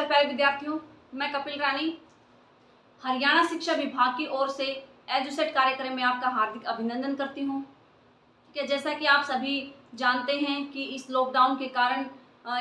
नमस्कार प्यारे विद्यार्थियों, मैं कपिल रानी हरियाणा शिक्षा विभाग की ओर से एजुसेट कार्यक्रम में आपका हार्दिक अभिनंदन करती हूँ। ठीक है, जैसा कि आप सभी जानते हैं कि इस लॉकडाउन के कारण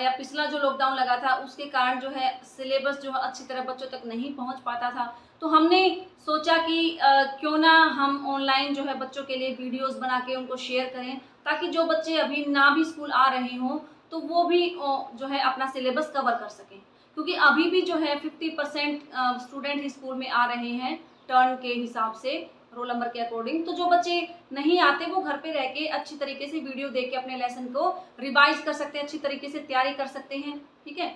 या पिछला जो लॉकडाउन लगा था उसके कारण जो है सिलेबस जो है अच्छी तरह बच्चों तक नहीं पहुंच पाता था। तो हमने सोचा कि क्यों ना हम ऑनलाइन जो है बच्चों के लिए वीडियोस बना के उनको शेयर करें, ताकि जो बच्चे अभी ना भी स्कूल आ रहे हों तो वो भी जो है अपना सिलेबस कवर कर सकें, क्योंकि अभी भी जो है 50% स्टूडेंट स्कूल में आ रहे हैं टर्न के हिसाब से, रोल नंबर के अकॉर्डिंग। तो जो बच्चे नहीं आते वो घर पे रह के अच्छी तरीके से वीडियो देख के अपने लेसन को रिवाइज कर सकते हैं, अच्छी तरीके से तैयारी कर सकते हैं। ठीक है,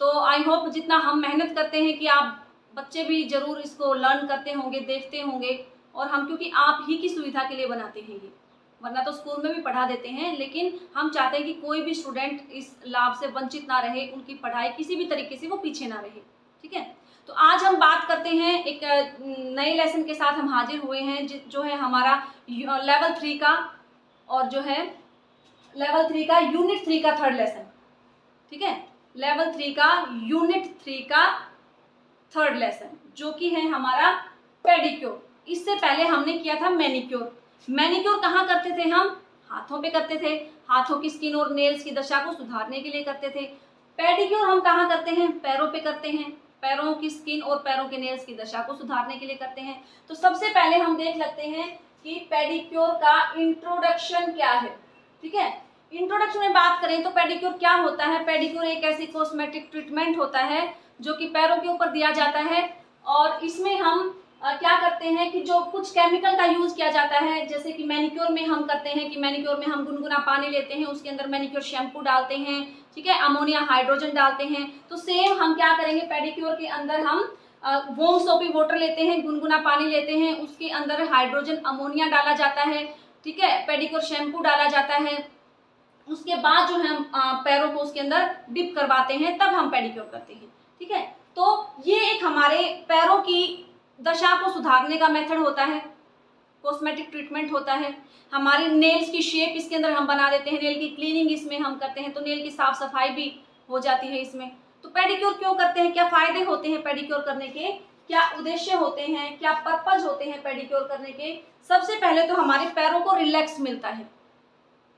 तो आई होप जितना हम मेहनत करते हैं कि आप बच्चे भी जरूर इसको लर्न करते होंगे, देखते होंगे। और हम क्योंकि आप ही की सुविधा के लिए बनाते हैं ये, वरना तो स्कूल में भी पढ़ा देते हैं, लेकिन हम चाहते हैं कि कोई भी स्टूडेंट इस लाभ से वंचित ना रहे, उनकी पढ़ाई किसी भी तरीके से वो पीछे ना रहे। ठीक है, तो आज हम बात करते हैं एक नए लेसन के साथ हम हाजिर हुए हैं जो है हमारा लेवल 3 का, और जो है लेवल 3 का यूनिट 3 का थर्ड लेसन। ठीक है, लेवल 3 का यूनिट 3 का थर्ड लेसन जो कि है हमारा पेडिक्योर। इससे पहले हमने किया था मैनिक्योर। मैनिक्योर कहाँ करते थे हम? हाथों पे करते थे, हाथों की स्किन और नेल्स की दशा को सुधारने के लिए करते थे। पेडिक्योर हम कहाँ करते हैं? पैरों पे करते हैं, पैरों की स्किन और पैरों के नेल्स की दशा को सुधारने के लिए करते हैं। तो सबसे पहले हम देख लेते हैं कि पेडिक्योर का इंट्रोडक्शन क्या है। ठीक है, इंट्रोडक्शन में बात करें तो पेडिक्योर क्या होता है? पेडिक्योर एक ऐसी कॉस्मेटिक ट्रीटमेंट होता है जो कि पैरों के ऊपर दिया जाता है, और इसमें हम क्या करते हैं कि जो कुछ केमिकल का यूज किया जाता है, जैसे कि मैनिक्योर में हम करते हैं कि मैनिक्योर में हम गुनगुना पानी लेते हैं, उसके अंदर मैनिक्योर शैम्पू डालते हैं। ठीक है, अमोनिया हाइड्रोजन डालते हैं। तो सेम हम क्या करेंगे, पेडिक्योर के अंदर हम वॉर्म सोपी वाटर लेते हैं, गुनगुना पानी लेते हैं, उसके अंदर हाइड्रोजन अमोनिया डाला जाता है। ठीक है, पेडिक्योर शैम्पू डाला जाता है, उसके बाद जो है हम पैरों को उसके अंदर डिप करवाते हैं, तब हम पेडिक्योर करते हैं। ठीक है, तो ये एक हमारे पैरों की दशा को सुधारने का मेथड होता है, कॉस्मेटिक ट्रीटमेंट होता है। हमारी नेल्स की शेप इसके अंदर हम बना देते हैं, नेल की क्लीनिंग इसमें हम करते हैं, तो नेल की साफ सफाई भी हो जाती है इसमें। तो पेडिक्योर क्यों करते हैं, क्या फायदे होते हैं पेडिक्योर करने के, क्या उद्देश्य होते हैं, क्या पर्पज होते हैं पेडिक्योर करने के? सबसे पहले तो हमारे पैरों को रिलैक्स मिलता है,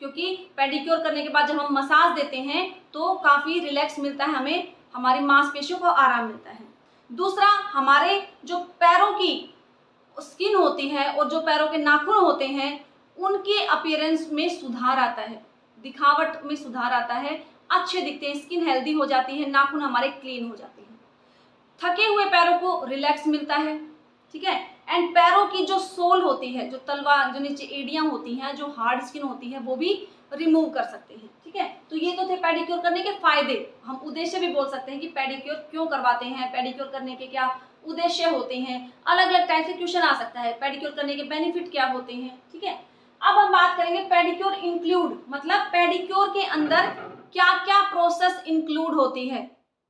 क्योंकि पेडिक्योर करने के बाद जब हम मसाज देते हैं तो काफ़ी रिलैक्स मिलता है हमें, हमारी मांसपेशियों को आराम मिलता है। दूसरा, हमारे जो पैरों की स्किन होती है और जो पैरों के नाखून होते हैं उनके अपीयरेंस में सुधार आता है, दिखावट में सुधार आता है, अच्छे दिखते हैं, स्किन हेल्दी हो जाती है, नाखून हमारे क्लीन हो जाते हैं, थके हुए पैरों को रिलैक्स मिलता है। ठीक है, एंड पैरों की जो सोल होती है, जो तलवा, जो नीचे एड़ियां होती हैं, जो हार्ड स्किन होती है, वो भी रिमूव कर सकते हैं। ठीक है, तो ये तो थे पेडिक्योर करने के फायदे। हम उद्देश्य भी बोल सकते हैं कि पेडिक्योर क्यों करवाते हैं, पेडिक्योर करने के क्या उद्देश्य होते हैं। अलग अलग टाइप से क्वेश्चन आ सकता है, पेडिक्योर करने के बेनिफिट क्या होते हैं। ठीक है, अब हम बात करेंगे पेडिक्योर इंक्लूड, मतलब पेडिक्योर के अंदर क्या क्या प्रोसेस इंक्लूड होती है,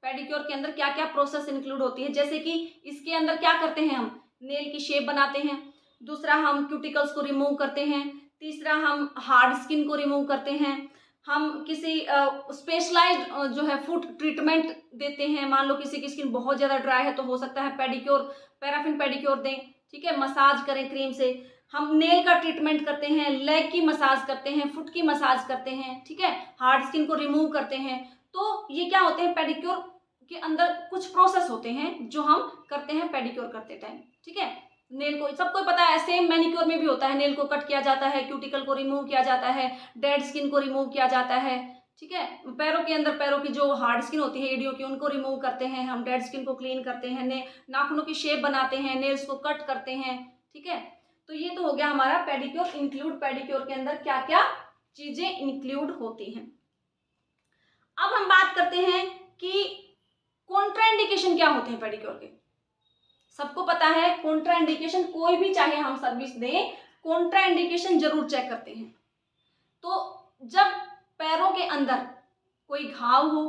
पेडिक्योर के अंदर क्या क्या प्रोसेस इंक्लूड होती है। जैसे कि इसके अंदर क्या करते हैं, हम नेल की शेप बनाते हैं, दूसरा हम क्यूटिकल्स को रिमूव करते हैं, तीसरा हम हार्ड स्किन को रिमूव करते हैं, हम किसी स्पेशलाइज्ड जो है फुट ट्रीटमेंट देते हैं। मान लो किसी की स्किन बहुत ज़्यादा ड्राई है तो हो सकता है पेडिक्योर, पैराफिन पेडिक्योर दें। ठीक है, मसाज करें क्रीम से। हम नेल का ट्रीटमेंट करते हैं, लेग की मसाज करते हैं, फुट की मसाज करते हैं। ठीक है, हार्ड स्किन को रिमूव करते हैं। तो ये क्या होते हैं, पेडिक्योर के अंदर कुछ प्रोसेस होते हैं जो हम करते हैं पेडिक्योर करते टाइम। ठीक है, नेल को सबको पता है, सेम मैनिक्योर में भी होता है, नेल को कट किया जाता है, क्यूटिकल को रिमूव किया जाता है, डेड स्किन को रिमूव किया जाता है। ठीक है, पैरों के अंदर पैरों की जो हार्ड स्किन होती है एड़ियों की, उनको रिमूव करते हैं हम, डेड स्किन को क्लीन करते हैं, नाखूनों की शेप बनाते हैं, नेल्स को कट करते हैं। ठीक है, तो ये तो हो गया हमारा पेडिक्योर इंक्लूड, पेडिक्योर के अंदर क्या क्या चीजें इंक्लूड होती हैं। अब हम बात करते हैं कि कॉन्ट्राइंडिकेशन क्या होते हैं पेडिक्योर के। सबको पता है कॉन्ट्राइंडिकेशन, कोई भी चाहे हम सर्विस दें, कॉन्ट्राइंडिकेशन जरूर चेक करते हैं। तो जब पैरों के अंदर कोई घाव हो,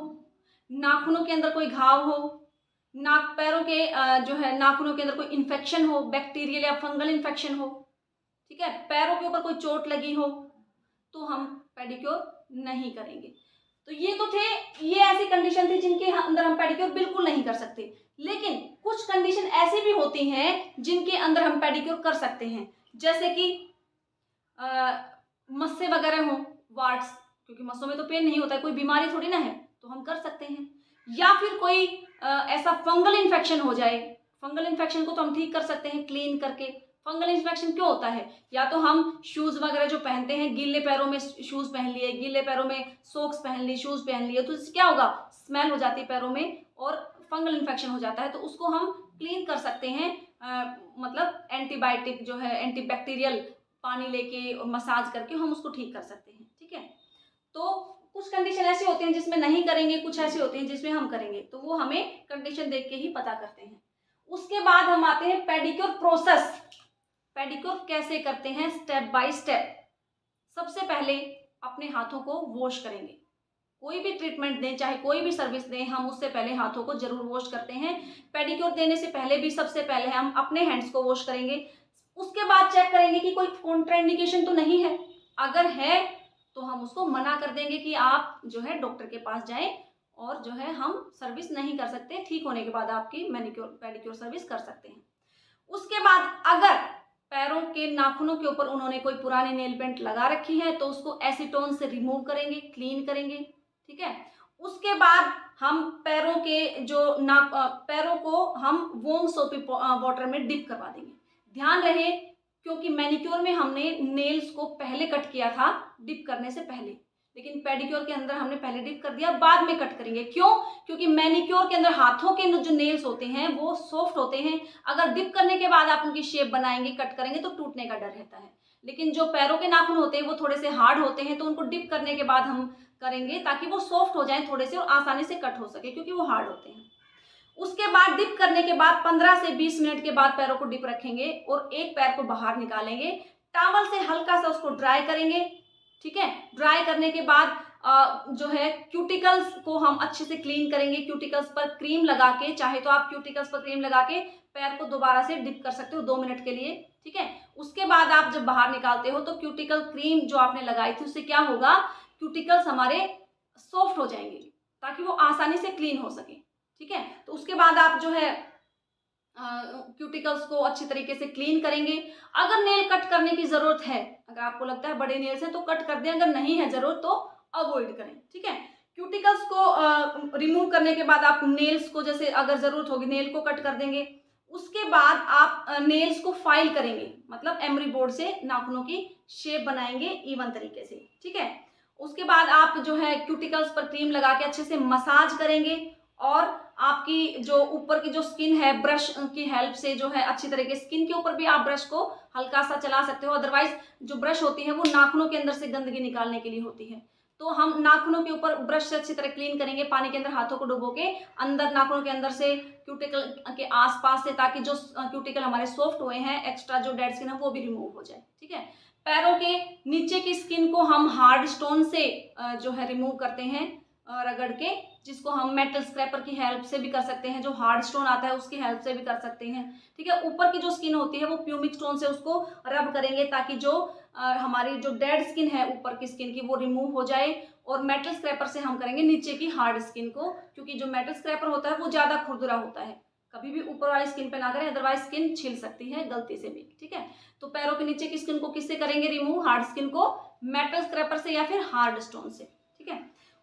नाखूनों के अंदर कोई घाव हो, पैरों के जो है नाखूनों के अंदर कोई इन्फेक्शन हो, बैक्टीरियल या फंगल इन्फेक्शन हो, ठीक है, पैरों के ऊपर कोई चोट लगी हो, तो हम पेडिक्योर नहीं करेंगे। तो ये तो थे, ये ऐसी कंडीशन थी जिनके अंदर हम पेडिक्योर बिल्कुल नहीं कर सकते। लेकिन कुछ कंडीशन ऐसी भी होती हैं जिनके अंदर हम पेडिक्योर कर सकते हैं, जैसे कि मस्से वगैरह हो, वार्ड्स, क्योंकि मस्सों में तो पेन नहीं होता है, कोई बीमारी थोड़ी ना है, तो हम कर सकते हैं। या फिर कोई ऐसा फंगल इन्फेक्शन हो जाए, फंगल इन्फेक्शन को तो हम ठीक कर सकते हैं क्लीन करके। फंगल इन्फेक्शन क्यों होता है? या तो हम शूज वगैरह जो पहनते हैं, गीले पैरों में शूज पहन लिए, गीले पैरों में सॉक्स पहन ली, शूज पहन लिए, तो इससे क्या होगा, स्मेल हो जाती है पैरों में और फंगल इन्फेक्शन हो जाता है, तो उसको हम क्लीन कर सकते हैं। मतलब एंटीबायोटिक जो है, एंटीबैक्टीरियल पानी लेके और मसाज करके हम उसको ठीक कर सकते हैं। ठीक है, तो कुछ कंडीशन ऐसी होती हैं जिसमें नहीं करेंगे, कुछ ऐसी होती हैं जिसमें हम करेंगे, तो वो हमें कंडीशन देख के ही पता करते हैं। उसके बाद हम आते हैं पेडिक्योर प्रोसेस। पेडिक्योर कैसे करते हैं, स्टेप बाय स्टेप। सबसे पहले अपने हाथों को वॉश करेंगे। कोई भी ट्रीटमेंट दें, चाहे कोई भी सर्विस दें, हम उससे पहले हाथों को जरूर वॉश करते हैं। पेडिक्योर देने से पहले भी सबसे पहले हम अपने हैंड्स को वॉश करेंगे। उसके बाद चेक करेंगे कि कोई कॉन्ट्राइंडिकेशन तो नहीं है। अगर है तो हम उसको मना कर देंगे कि आप जो है डॉक्टर के पास जाएं, और जो है हम सर्विस नहीं कर सकते, ठीक होने के बाद आपकी मैनिक्योर पेडिक्योर सर्विस कर सकते हैं। उसके बाद अगर पैरों के नाखूनों के ऊपर उन्होंने कोई पुरानी नेल पेंट लगा रखी है तो उसको एसीटोन से रिमूव करेंगे, क्लीन करेंगे। ठीक है, उसके बाद हम पैरों के जो पैरों को हम वार्म सोपी वाटर में डिप करवा देंगे। ध्यान रहे, क्योंकि मैनिक्योर में हमने नेल्स को पहले कट किया था डिप करने से पहले, लेकिन पेडिक्योर के अंदर हमने पहले डिप कर दिया, बाद में कट करेंगे। क्यों? क्योंकि मैनिक्योर के अंदर हाथों के जो नेल्स होते हैं वो सॉफ्ट होते हैं। अगर डिप करने के बाद आप उनकी शेप बनाएंगे, कट करेंगे, तो टूटने का डर रहता है। लेकिन जो पैरों के नाखून होते हैं वो थोड़े से हार्ड होते हैं, तो उनको डिप करने के बाद हम करेंगे ताकि वो सॉफ्ट हो जाए थोड़े से और आसानी से कट हो सके, क्योंकि वो हार्ड होते हैं। उसके बाद डिप करने के बाद 15 से 20 मिनट के बाद पैरों को डिप रखेंगे और एक पैर को बाहर निकालेंगे, टॉवल से हल्का सा उसको ड्राई करेंगे। ठीक है, ड्राई करने के बाद जो है क्यूटिकल्स को हम अच्छे से क्लीन करेंगे। क्यूटिकल्स पर क्रीम लगा के, चाहे तो आप क्यूटिकल्स पर क्रीम लगा के पैर को दोबारा से डिप कर सकते हो 2 मिनट के लिए। ठीक है, उसके बाद आप जब बाहर निकालते हो तो क्यूटिकल क्रीम जो आपने लगाई थी उससे क्या होगा, क्यूटिकल्स हमारे सॉफ्ट हो जाएंगे ताकि वो आसानी से क्लीन हो सके। ठीक है, तो उसके बाद आप जो है क्यूटिकल्स को अच्छी तरीके से क्लीन करेंगे। अगर नेल कट करने की जरूरत है, अगर आपको लगता है बड़े नेल्स हैं तो कट कर दें, अगर नहीं है जरूरत तो अवॉइड करें। ठीक है, क्यूटिकल्स को रिमूव करने के बाद आप नेल्स को, जैसे अगर जरूरत होगी नेल को कट कर देंगे। उसके बाद आप नेल्स को फाइल करेंगे, मतलब एमरी बोर्ड से नाखूनों की शेप बनाएंगे इवन तरीके से। ठीक है, उसके बाद आप जो है क्यूटिकल्स पर क्रीम लगा के अच्छे से मसाज करेंगे, और आपकी जो ऊपर की जो स्किन है ब्रश की हेल्प से जो है अच्छी तरीके, स्किन के ऊपर भी आप ब्रश को हल्का सा चला सकते हो। अदरवाइज जो ब्रश होती है वो नाखूनों के अंदर से गंदगी निकालने के लिए होती है, तो हम नाखूनों के ऊपर ब्रश से अच्छी तरह क्लीन करेंगे, पानी के अंदर हाथों को डुबो के अंदर नाखूनों के अंदर से क्यूटिकल के आसपास से, ताकि जो क्यूटिकल हमारे सॉफ्ट हुए हैं, एक्स्ट्रा जो डेड स्किन है वो भी रिमूव हो जाए। ठीक है, पैरों के नीचे की स्किन को हम हार्ड स्टोन से जो है रिमूव करते हैं रगड़ के, जिसको हम मेटल स्क्रैपर की हेल्प से भी कर सकते हैं, जो हार्ड स्टोन आता है उसकी हेल्प से भी कर सकते हैं। ठीक है, ऊपर की जो स्किन होती है वो प्यूमिक स्टोन से उसको रब करेंगे ताकि जो हमारी जो डेड स्किन है ऊपर की स्किन की वो रिमूव हो जाए, और मेटल स्क्रैपर से हम करेंगे नीचे की हार्ड स्किन को, क्योंकि जो मेटल स्क्रैपर होता है वो ज़्यादा खुरदुरा होता है। कभी भी ऊपर वाली स्किन पे ना करें, अदरवाइज स्किन छिल सकती है गलती से भी। ठीक है, तो पैरों के नीचे की स्किन को किससे करेंगे रिमूव, हार्ड स्किन को मेटल स्क्रैपर से या फिर हार्ड स्टोन से। ठीक है,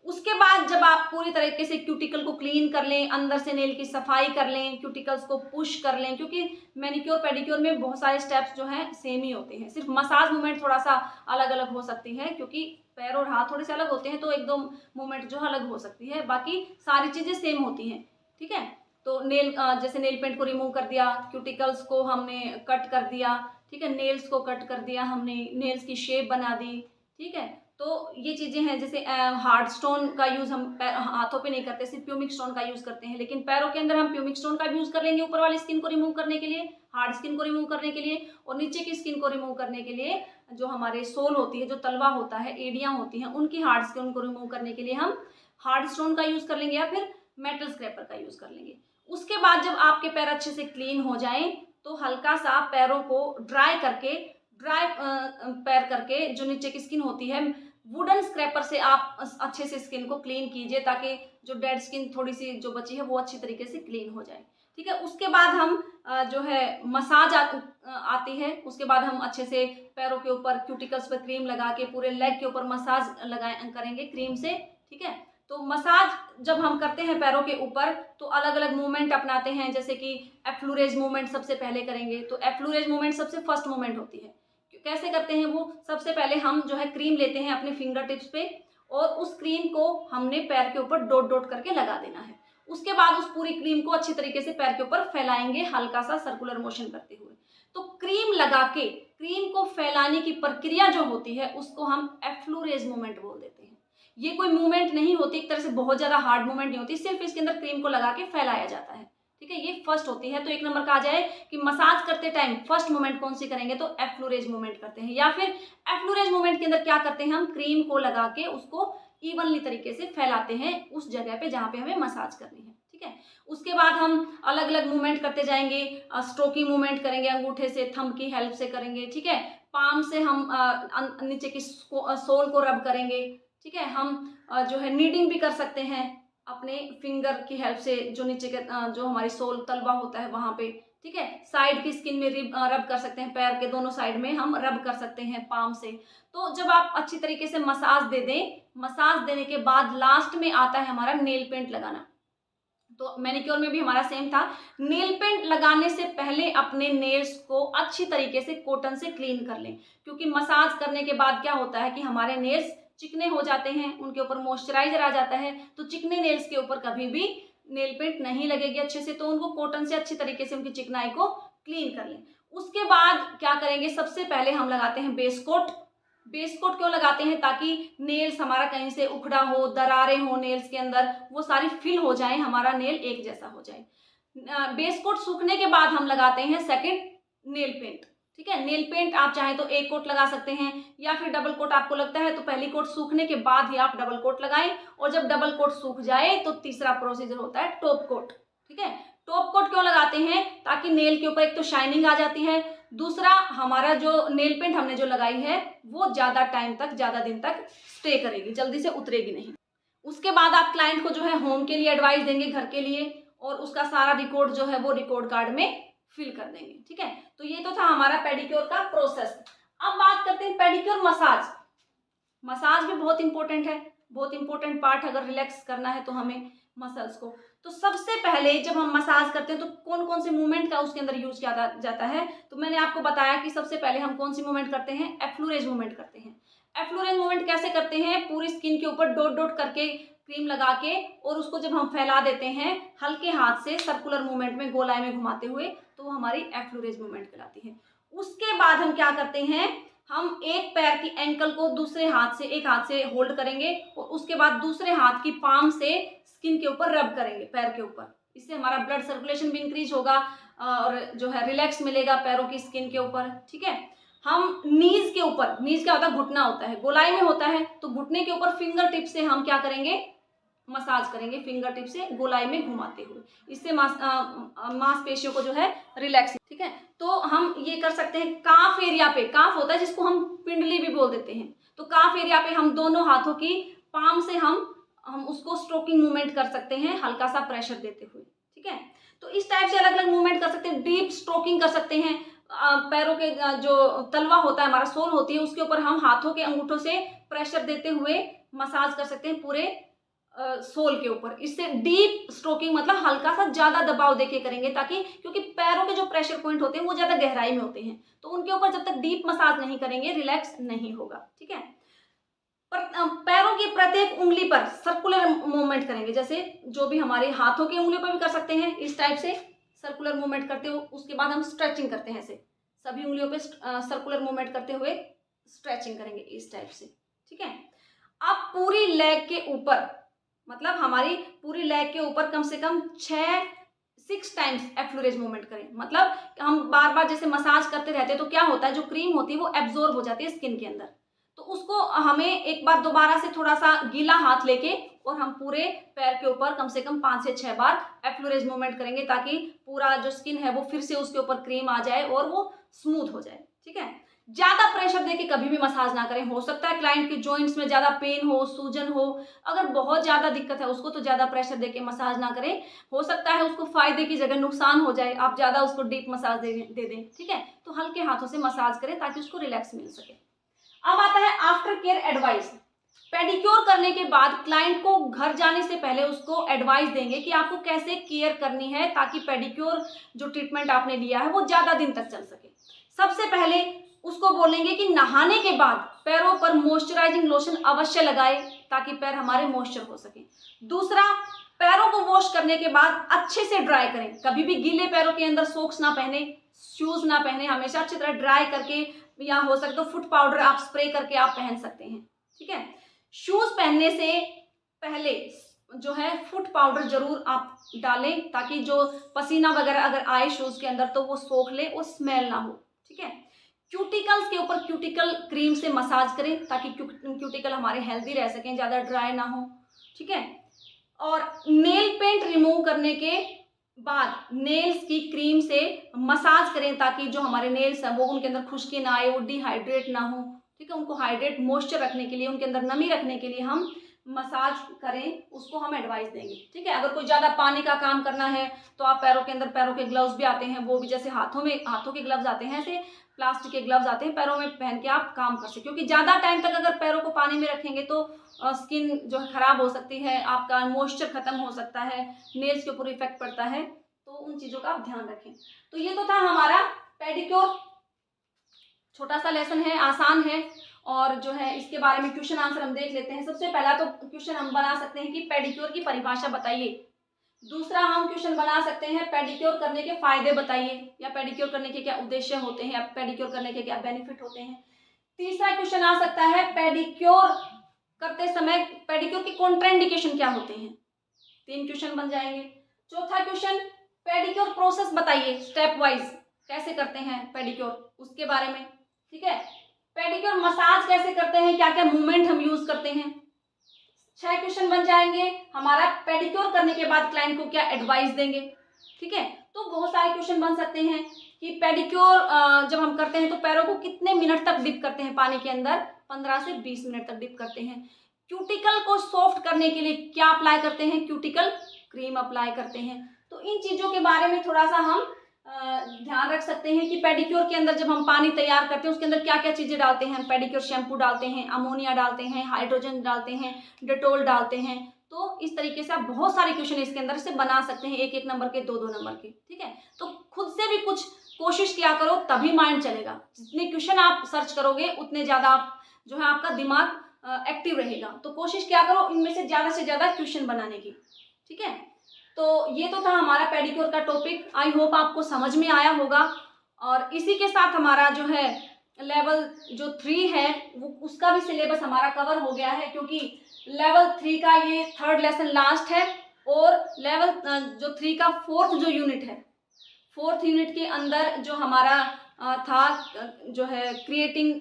उसके बाद जब आप पूरी तरीके से क्यूटिकल को क्लीन कर लें, अंदर से नेल की सफाई कर लें, क्यूटिकल्स को पुश कर लें, क्योंकि मैनिक्योर पेडिक्योर में बहुत सारे स्टेप्स जो हैं सेम ही होते हैं, सिर्फ मसाज मूवमेंट थोड़ा सा अलग अलग हो सकती है, क्योंकि पैर और हाथ थोड़े से अलग होते हैं तो एक दो मूवमेंट जो अलग हो सकती है, बाकी सारी चीज़ें सेम होती हैं। ठीक है, तो नेल जैसे नेल पेंट को रिमूव कर दिया, क्यूटिकल्स को हमने कट कर दिया। ठीक है, नेल्स को कट कर दिया हमने, नेल्स की शेप बना दी। ठीक है, तो ये चीज़ें हैं। जैसे हार्ड स्टोन का यूज़ हम हाथों पे नहीं करते, सिर्फ प्यूमिक स्टोन का यूज़ करते हैं, लेकिन पैरों के अंदर हम प्यूमिक स्टोन का भी यूज़ कर लेंगे ऊपर वाली स्किन को रिमूव करने के लिए, हार्ड स्किन को रिमूव करने के लिए, और नीचे की स्किन को रिमूव करने के लिए जो हमारे सोल होती है, जो तलवा होता है, एड़ियाँ होती हैं, उनकी हार्ड स्किन को रिमूव करने के लिए हम हार्ड स्टोन का यूज़ कर लेंगे या फिर मेटल स्क्रैपर का यूज़ कर लेंगे। उसके बाद जब आपके पैर अच्छे से क्लीन हो जाएं तो हल्का सा पैरों को ड्राई पैर करके जो नीचे की स्किन होती है वुडन स्क्रैपर से आप अच्छे से स्किन को क्लीन कीजिए ताकि जो डेड स्किन थोड़ी सी जो बची है वो अच्छी तरीके से क्लीन हो जाए। ठीक है, उसके बाद हम जो है मसाज आती है। उसके बाद हम अच्छे से पैरों के ऊपर क्यूटिकल्स पर क्रीम लगा के पूरे लेग के ऊपर मसाज करेंगे क्रीम से। ठीक है, तो मसाज जब हम करते हैं पैरों के ऊपर तो अलग अलग मूवमेंट अपनाते हैं, जैसे कि एफ्लूरेज मूवमेंट सबसे पहले करेंगे। तो एफ्लूरेज मूवमेंट सबसे फर्स्ट मूवमेंट होती है। कैसे करते हैं वो, सबसे पहले हम जो है क्रीम लेते हैं अपने फिंगर टिप्स पे और उस क्रीम को हमने पैर के ऊपर डॉट डॉट करके लगा देना है। उसके बाद उस पूरी क्रीम को अच्छी तरीके से पैर के ऊपर फैलाएंगे हल्का सा सर्कुलर मोशन करते हुए। तो क्रीम लगा के क्रीम को फैलाने की प्रक्रिया जो होती है उसको हम एफ्लूरेज मूवमेंट बोल देते हैं। ये कोई मूवमेंट नहीं होती, एक तरह से बहुत ज्यादा हार्ड मूवमेंट नहीं होती, सिर्फ इसके अंदर क्रीम को लगा के फैलाया जाता है। ठीक है, ये फर्स्ट होती है। तो एक नंबर का आ जाए कि मसाज करते टाइम फर्स्ट मूवमेंट कौन सी करेंगे, तो एफ्लूरेज मूवमेंट करते हैं। या फिर एफ्लूरेज मूवमेंट के अंदर क्या करते हैं, हम क्रीम को लगा के उसको इवनली तरीके से फैलाते हैं उस जगह पे जहाँ पे हमें मसाज करनी है। ठीक है, उसके बाद हम अलग अलग मूवमेंट करते जाएंगे। स्ट्रोकिंग मूवमेंट करेंगे, अंगूठे से थंब की हेल्प से करेंगे। ठीक है, पाम से हम नीचे की सोल को रब करेंगे। ठीक है, हम जो है नीडिंग भी कर सकते हैं अपने फिंगर की हेल्प से, जो नीचे के जो हमारी सोल तलवा होता है वहां पे। ठीक है, साइड की स्किन में रब कर सकते हैं, पैर के दोनों साइड में हम रब कर सकते हैं पाम से। तो जब आप अच्छी तरीके से मसाज दे दें, मसाज देने के बाद लास्ट में आता है हमारा नेल पेंट लगाना। तो मैनिक्योर में भी हमारा सेम था। नेल पेंट लगाने से पहले अपने नेल्स को अच्छी तरीके से कॉटन से क्लीन कर लें, क्योंकि मसाज करने के बाद क्या होता है कि हमारे नेल्स चिकने हो जाते हैं, उनके ऊपर मॉइस्चराइजर आ जाता है। तो चिकने नेल्स के ऊपर कभी भी नेल पेंट नहीं लगेगी अच्छे से, तो उनको कॉटन से अच्छी तरीके से उनकी चिकनाई को क्लीन कर लें। उसके बाद क्या करेंगे, सबसे पहले हम लगाते हैं बेस कोट। बेस कोट क्यों लगाते हैं, ताकि नेल्स हमारा कहीं से उखड़ा हो, दरारें हो नेल्स के अंदर, वो सारी फिल हो जाए, हमारा नेल एक जैसा हो जाए। बेस कोट सूखने के बाद हम लगाते हैं सेकंड नेल पेंट। ठीक है, नेल पेंट आप चाहें तो एक कोट लगा सकते हैं या फिर डबल कोट आपको लगता है तो पहली कोट सूखने के बाद ही आप डबल कोट लगाएं, और जब डबल कोट सूख जाए तो तीसरा प्रोसीजर होता है टॉप कोट। ठीक है, टॉप कोट क्यों लगाते हैं, ताकि नेल के ऊपर एक तो शाइनिंग आ जाती है, दूसरा हमारा जो नेल पेंट हमने जो लगाई है वो ज्यादा टाइम तक, ज्यादा दिन तक स्टे करेगी, जल्दी से उतरेगी नहीं। उसके बाद आप क्लाइंट को जो है होम के लिए एडवाइस देंगे, घर के लिए, और उसका सारा रिकॉर्ड जो है वो रिकॉर्ड कार्ड में फिल कर देंगे। ठीक है, तो ये तो था हमारा पेडिक्योर का प्रोसेस। अब बात करते हैं पेडिक्योर मसाज। मसाज भी बहुत इंपॉर्टेंट है, बहुत इंपॉर्टेंट पार्ट। अगर रिलैक्स करना है तो हमें मसल्स को, तो सबसे पहले जब हम मसाज करते हैं तो कौन कौन से मूवमेंट का उसके अंदर यूज किया जाता है, तो मैंने आपको बताया कि सबसे पहले हम कौन सी मूवमेंट करते हैं, एफ्लूरेज मूवमेंट करते हैं। एफ्लूरेज मूवमेंट कैसे करते हैं, पूरी स्किन के ऊपर डॉट डॉट करके क्रीम लगा के, और उसको जब हम फैला देते हैं हल्के हाथ से सर्कुलर मूवमेंट में, गोलाई में घुमाते हुए, तो वो हमारी एफ्लूरेज मूवमेंट कहलाती है। उसके बाद हम क्या करते हैं, हम एक पैर की एंकल को दूसरे हाथ से, एक हाथ से होल्ड करेंगे और उसके बाद दूसरे हाथ की पाम से स्किन के ऊपर रब करेंगे पैर के ऊपर। इससे हमारा ब्लड सर्कुलेशन भी इंक्रीज होगा और जो है रिलैक्स मिलेगा पैरों की स्किन के ऊपर। ठीक है, हम नीज के ऊपर, नीज क्या होता है, घुटना होता है, गोलाई में होता है, तो घुटने के ऊपर फिंगर टिप से हम क्या करेंगे, मसाज करेंगे फिंगर टिप से गोलाई में घुमाते हुए। इससे मांसपेशियों को जो है रिलैक्स। ठीक है, तो हम ये कर सकते हैं काफ एरिया पे, काफ होता है जिसको हम पिंडली भी बोल देते हैं, तो काफ एरिया पे हम दोनों हाथों की पाम से हम उसको स्ट्रोकिंग मूवमेंट कर सकते हैं हल्का सा प्रेशर देते हुए। ठीक है, तो इस टाइप से अलग अलग मूवमेंट कर सकते हैं। डीप स्ट्रोकिंग कर सकते हैं, पैरों के जो तलवा होता है, हमारा सोल होती है, उसके ऊपर हम हाथों के अंगूठों से प्रेशर देते हुए मसाज कर सकते हैं पूरे सोल के ऊपर। इससे डीप स्ट्रोकिंग मतलब हल्का सा ज्यादा दबाव देके करेंगे, ताकि क्योंकि पैरों के जो प्रेशर पॉइंट होते हैं वो ज्यादा गहराई में होते हैं, तो उनके ऊपर जब तक डीप मसाज नहीं करेंगे रिलैक्स नहीं होगा। ठीक है, पर पैरों की प्रत्येक उंगली पर सर्कुलर मूवमेंट करेंगे, जैसे जो भी हमारे हाथों की उंगलियों पर भी कर सकते हैं इस टाइप से सर्कुलर मूवमेंट करते हुए। उसके बाद हम स्ट्रेचिंग करते हैं, ऐसे सभी उंगलियों पे सर्कुलर मूवमेंट करते हुए स्ट्रेचिंग करेंगे इस टाइप से। ठीक है, अब पूरी लेग के ऊपर, मतलब हमारी पूरी लेग के ऊपर कम से कम 6 टाइम्स एफ्लूरेज मूवमेंट करें। मतलब हम बार बार जैसे मसाज करते रहते हैं तो क्या होता है, जो क्रीम होती है वो एब्जॉर्ब हो जाती है स्किन के अंदर, तो उसको हमें एक बार दोबारा से थोड़ा सा गीला हाथ लेके और हम पूरे पैर के ऊपर कम से कम 5 से 6 बार एफ्लूरेज मूवमेंट करेंगे, ताकि पूरा जो स्किन है वो फिर से उसके ऊपर क्रीम आ जाए और वो स्मूथ हो जाए। ठीक है, ज़्यादा प्रेशर देके कभी भी मसाज ना करें। हो सकता है क्लाइंट के जॉइंट्स में ज़्यादा पेन हो, सूजन हो, अगर बहुत ज़्यादा दिक्कत है उसको तो ज़्यादा प्रेशर देके मसाज ना करें। हो सकता है उसको फ़ायदे की जगह नुकसान हो जाए, आप ज़्यादा उसको डीप मसाज दे दें, ठीक है। तो हल्के हाथों से मसाज करें ताकि उसको रिलैक्स मिल सके। अब आता है आफ्टर केयर एडवाइस। पेडिक्योर करने के बाद क्लाइंट को घर जाने से पहले उसको एडवाइस देंगे कि आपको कैसे केयर करनी है ताकि पेडिक्योर जो ट्रीटमेंट आपने लिया है वो ज़्यादा दिन तक चल सके। सबसे पहले उसको बोलेंगे कि नहाने के बाद पैरों पर मॉइस्चराइजिंग लोशन अवश्य लगाए ताकि पैर हमारे मॉइस्चर हो सके। दूसरा, पैरों को वॉश करने के बाद अच्छे से ड्राई करें। कभी भी गीले पैरों के अंदर सॉक्स ना पहने, शूज़ ना पहने, हमेशा अच्छी तरह ड्राई करके, या हो सके तो फुट पाउडर आप स्प्रे करके आप पहन सकते हैं, ठीक है। शूज़ पहनने से पहले जो है फुट पाउडर जरूर आप डालें ताकि जो पसीना वगैरह अगर आए शूज़ के अंदर तो वो सोख ले, वो स्मेल ना हो, ठीक है। क्यूटिकल्स के ऊपर क्यूटिकल क्रीम से मसाज करें ताकि क्यूटिकल हमारे हेल्दी रह सकें, ज़्यादा ड्राई ना हो, ठीक है। और नेल पेंट रिमूव करने के बाद नेल्स की क्रीम से मसाज करें ताकि जो हमारे नेल्स हैं वो उनके अंदर खुश्की ना आए, वो डिहाइड्रेट ना हो, ठीक है। उनको हाइड्रेट मॉइस्चर रखने के लिए, उनके अंदर नमी रखने के लिए हम मसाज करें, उसको हम एडवाइस देंगे, ठीक है। अगर कोई ज़्यादा पानी का काम करना है तो आप पैरों के अंदर, पैरों के ग्लव्स भी आते हैं, वो भी जैसे हाथों के ग्लव्स आते हैं, ऐसे प्लास्टिक के ग्लव्स आते हैं, पैरों में पहन के आप काम कर सकते, क्योंकि ज़्यादा टाइम तक अगर पैरों को पानी में रखेंगे तो स्किन जो है ख़राब हो सकती है, आपका मॉइस्चर ख़त्म हो सकता है, नेल्स के ऊपर इफेक्ट पड़ता है, तो उन चीज़ों का आप ध्यान रखें। तो ये तो था हमारा पेडिक्योर, छोटा सा लेसन है, आसान है, और जो है इसके बारे में क्वेश्चन आंसर हम देख लेते हैं। सबसे पहला तो क्वेश्चन हम बना सकते हैं कि पेडिक्योर की परिभाषा बताइए। दूसरा हम क्वेश्चन बना सकते हैं पेडिक्योर करने के फायदे बताइए, या पेडिक्योर करने के क्या उद्देश्य होते हैं, या पेडिक्योर करने के क्या बेनिफिट होते हैं। तीसरा क्वेश्चन आ सकता है पेडिक्योर करते समय पेडिक्योर के कॉन्ट्राइंडिकेशन क्या होते हैं। 3 क्वेश्चन बन जाएंगे। चौथा क्वेश्चन पेडिक्योर प्रोसेस बताइए, स्टेप वाइज कैसे करते हैं पेडिक्योर, उसके बारे में, ठीक है। पेडिक्योर मसाज कैसे करते हैं, क्या क्या मूवमेंट हम यूज करते हैं। 6 क्वेश्चन बन जाएंगे हमारा पेडिक्योर करने के बाद क्लाइंट को क्या एडवाइस देंगे, ठीक है। तो बहुत सारे क्वेश्चन बन सकते हैं कि पेडिक्योर जब हम करते हैं तो पैरों को कितने मिनट तक डिप करते हैं पानी के अंदर, 15 से 20 मिनट तक डिप करते हैं। क्यूटिकल को सॉफ्ट करने के लिए क्या अप्लाई करते हैं, क्यूटिकल क्रीम अप्लाई करते हैं। तो इन चीज़ों के बारे में थोड़ा सा हम ध्यान रख सकते हैं कि पेडिक्योर के अंदर जब हम पानी तैयार करते हैं उसके अंदर क्या क्या चीज़ें डालते हैं। पेडिक्योर शैम्पू डालते हैं, अमोनिया डालते हैं, हाइड्रोजन डालते हैं, डेटोल डालते हैं। तो इस तरीके से आप बहुत सारे क्वेश्चन इसके अंदर से बना सकते हैं, 1-1 नंबर के, 2-2 नंबर के, ठीक है। तो खुद से भी कुछ कोशिश किया करो, तभी माइंड चलेगा। जितने क्वेश्चन आप सर्च करोगे उतने ज़्यादा आप जो है आपका दिमाग एक्टिव रहेगा। तो कोशिश किया करो इनमें से ज़्यादा क्वेश्चन बनाने की, ठीक है। तो ये तो था हमारा पेडिक्योर का टॉपिक। आई होप आपको समझ में आया होगा। और इसी के साथ हमारा जो है लेवल जो 3 है वो उसका भी सिलेबस हमारा कवर हो गया है, क्योंकि लेवल 3 का ये 3rd लेसन लास्ट है। और लेवल जो 3 का 4th जो यूनिट है, 4th यूनिट के अंदर जो हमारा था जो है क्रिएटिंग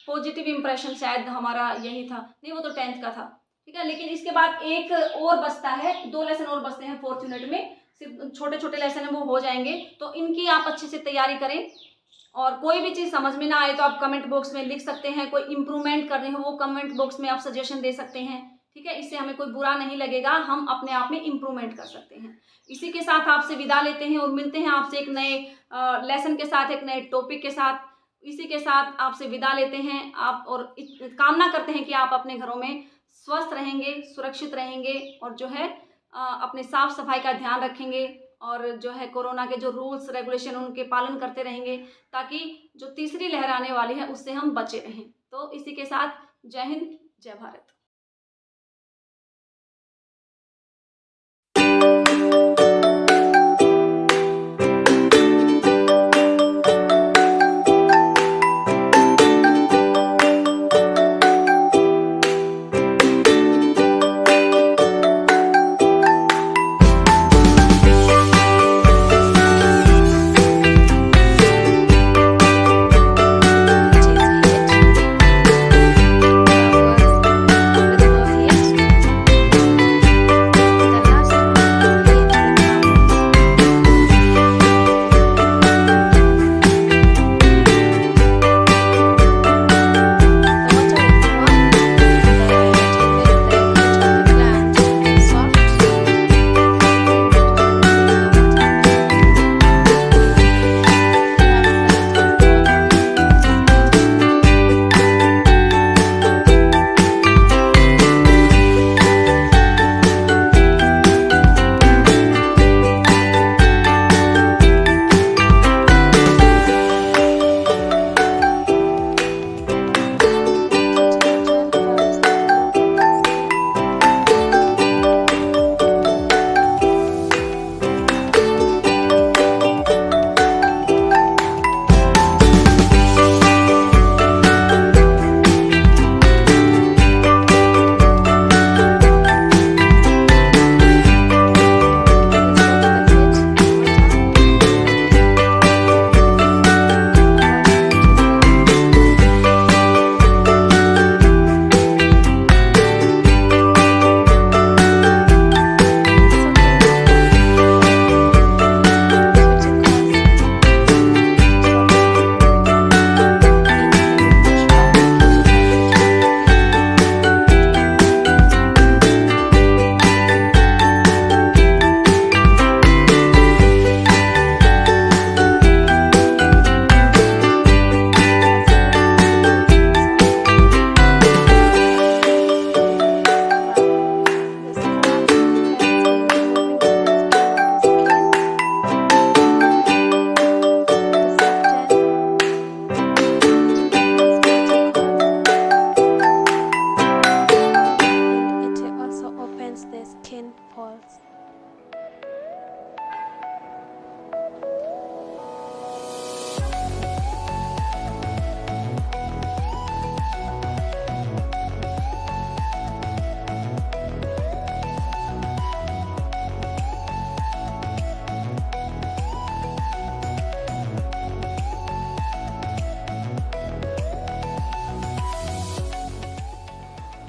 पॉजिटिव इम्प्रेशन, शायद हमारा यही था, नहीं वो तो 10th का था, ठीक है। लेकिन इसके बाद एक और बचता है, 2 लेसन और बचते हैं 4th यूनिट में, सिर्फ छोटे छोटे लेसन है वो हो जाएंगे। तो इनकी आप अच्छे से तैयारी करें। और कोई भी चीज़ समझ में ना आए तो आप कमेंट बॉक्स में लिख सकते हैं, कोई इम्प्रूवमेंट करनी हो वो कमेंट बॉक्स में आप सजेशन दे सकते हैं, ठीक है। इससे हमें कोई बुरा नहीं लगेगा, हम अपने आप में इम्प्रूवमेंट कर सकते हैं। इसी के साथ आपसे विदा लेते हैं और मिलते हैं आपसे एक नए लेसन के साथ, एक नए टॉपिक के साथ। इसी के साथ आपसे विदा लेते हैं आप, और कामना करते हैं कि आप अपने घरों में स्वस्थ रहेंगे, सुरक्षित रहेंगे, और जो है अपने साफ सफाई का ध्यान रखेंगे, और जो है कोरोना के जो रूल्स रेगुलेशन उनके पालन करते रहेंगे, ताकि जो तीसरी लहर आने वाली है उससे हम बचे रहें। तो इसी के साथ जय हिंद, जय Bharat.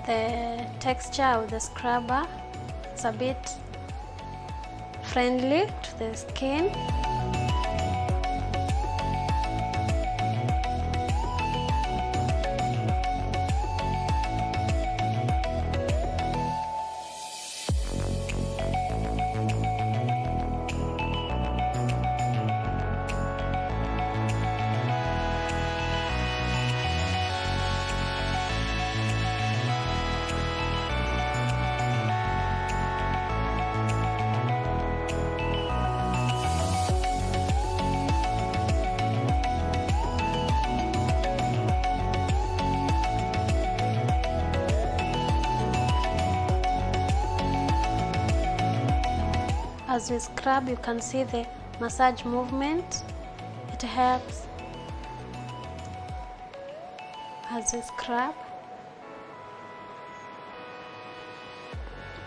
The texture of the scrubber is a bit friendly to the skin. As we scrub, you can see the massage movement. It helps as we scrub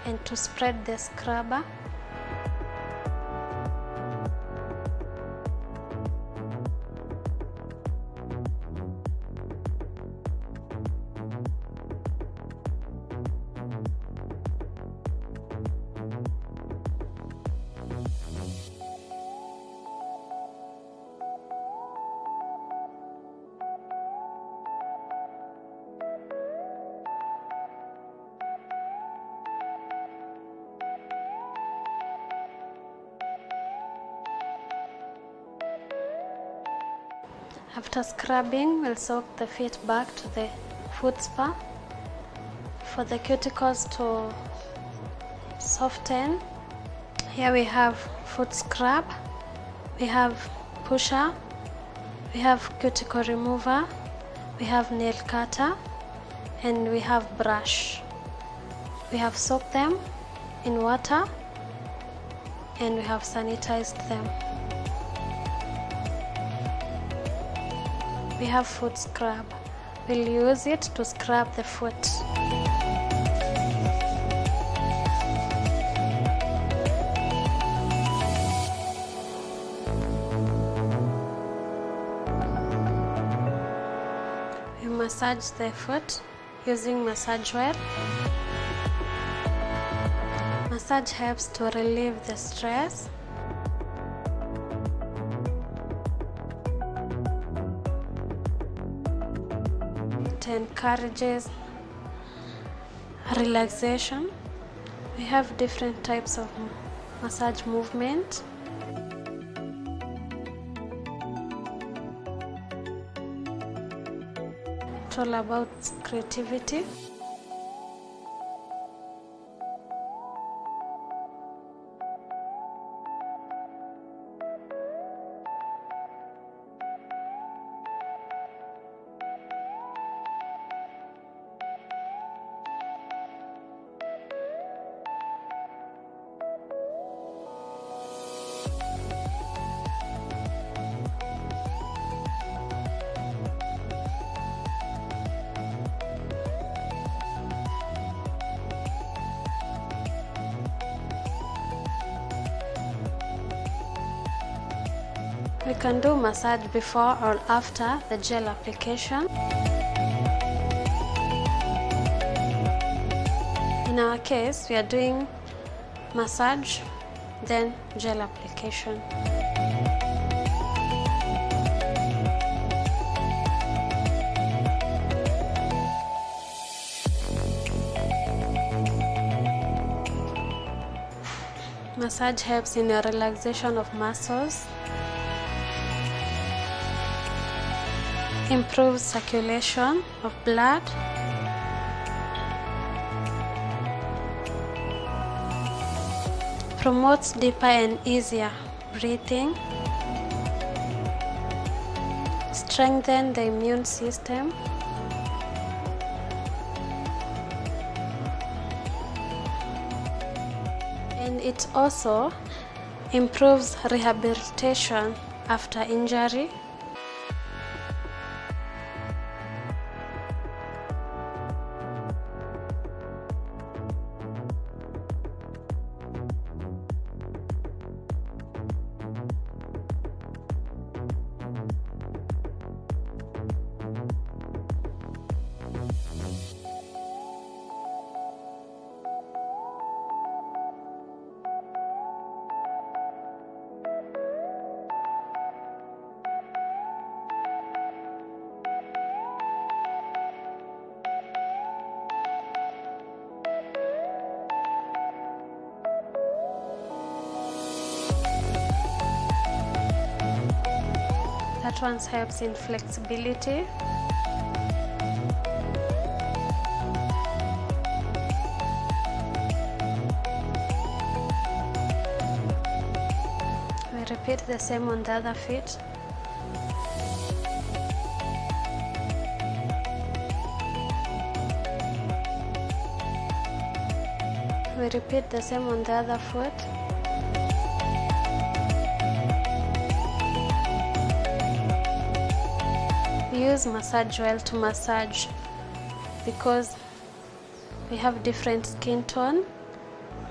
and to spread the scrubber. After scrubbing, we'll soak the feet back to the foot spa for the cuticles to soften. Here we have foot scrub, we have pusher, we have cuticle remover, we have nail cutter, and we have brush. We have soaked them in water and we have sanitized them. We have foot scrub. We'll use it to scrub the foot. We massage the foot using massage oil. Massage helps to relieve the stress. It encourages relaxation. We have different types of massage movement. It's all about creativity. We can do massage before or after the gel application. In our case, we are doing massage, then gel application. Massage helps in the relaxation of muscles, improves circulation of blood, promotes deeper and easier breathing, strengthens the immune system, and it also improves rehabilitation after injury. That one helps in flexibility. We repeat the same on the other feet. We repeat the same on the other foot. We use massage oil to massage because we have different skin tone.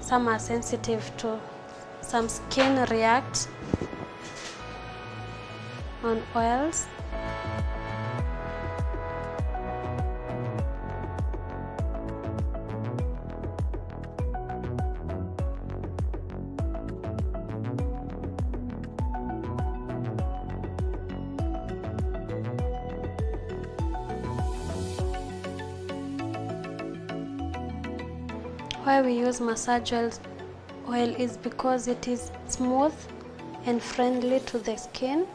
Some are sensitive to some skin react on oils. Why we use massage oil is because it is smooth and friendly to the skin.